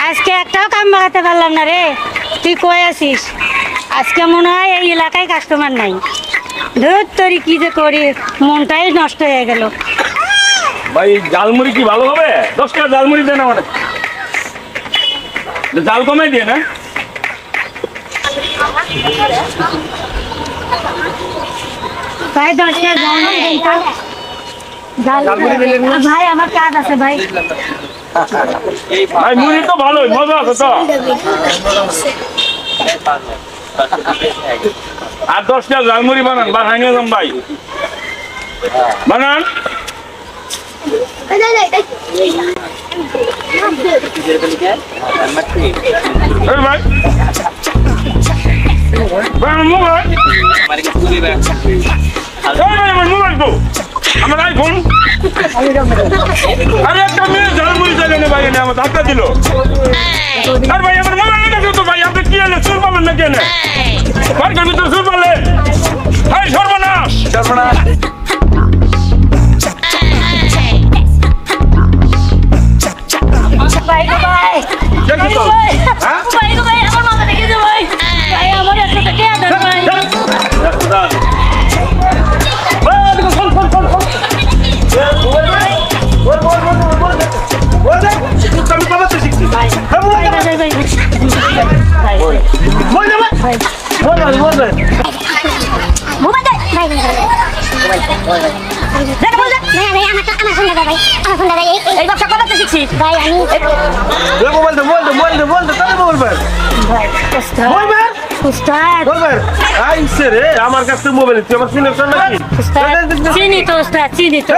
আজকে একটাও কাম বাগাতে পারলাম না রে। তুই কই আছিস? আজকে মনে হয় এই এলাকায় কাস্টমার নাই। ধর তোরি কি যে করি, মনটাই নষ্ট হয়ে গেল। ভাই জালমুড়ি কি ভালো হবে? 10 টাকা জালমুড়ি দেন আমার। জাল কমাই দিয়ে না। ভাই 10 টাকা জালমুড়ি দেন তো। ভাই আমার কাজ আছে ভাই। ভাই মুড়ি তো ভালোই, মজা আছে তো। আর 10 টাকা জালমুড়ি বানান, বানাই নিয়ে যান ভাই। বানান। ভাই মোবাইল তো আমার আইফোন। আরে একটা মেয়ে ঝালমুড়ি চাইলে ভাই এনে আমার ধাক্কা দিল। আর ভাই আমার মোবাইল দেখো তো ভাই, আপনি কি এনে চুর পাবেন না কেন? পার্কের ভিতরে চুর পালে সর্বনাশ সর্বনাশ। আমার কাছে মোবাইল তুই আমার সিলেকশন নাকি? চিনি তো ওস্তাদ, চিনি তো।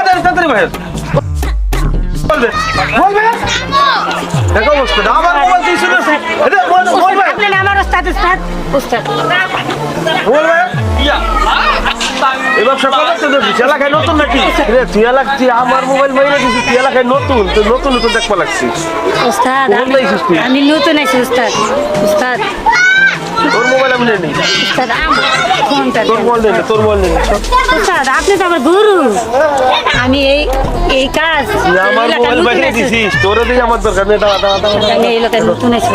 দেখো ওস্তাদ আমার মোবাইল তুই শুনে আপনি আমার ওস্তাদ ওস্তাদ ওস্তাদ বলবে ইয়া এই ব্যবসা কবে থেকে দিছিস? এলাকায় নতুন নাকি রে? তুই এলাকায় আমার মোবাইল মাইরে দিছিস, তুই এলাকায় নতুন, তুই নতুন নতুন দেখবা লাগছিস। ওস্তাদ আমি নতুন আছি ওস্তাদ। ওস্তাদ তোর মোবাইল আমি নেই। ওস্তাদ আমার ফোনটা তোর মোবাইল নেই, তোর মোবাইল নেই। ওস্তাদ আপনি তো আমার গুরু। আমি এই কাজ তুই আমার মোবাইল বাইরে দিছিস, তোরে দিয়ে আমার দরকার নেই। দাও দাও দাও। আমি এই লোকের নতুন আছি।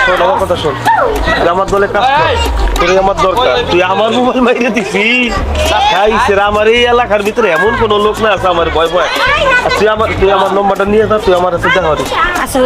শোন আমার কথা শোন, তুই আমার দলে কাজ কর, তোর আমার দরকার। তুই আমার মোবাইল মাইরে দিছিস, খাইছে আমার এই এলাকার ভিতরে এমন কোন লোক না আছে আমার ভয় ভয়। তুই আমার নম্বরটা নিয়ে যা, তুই আমার সাথে দেখা।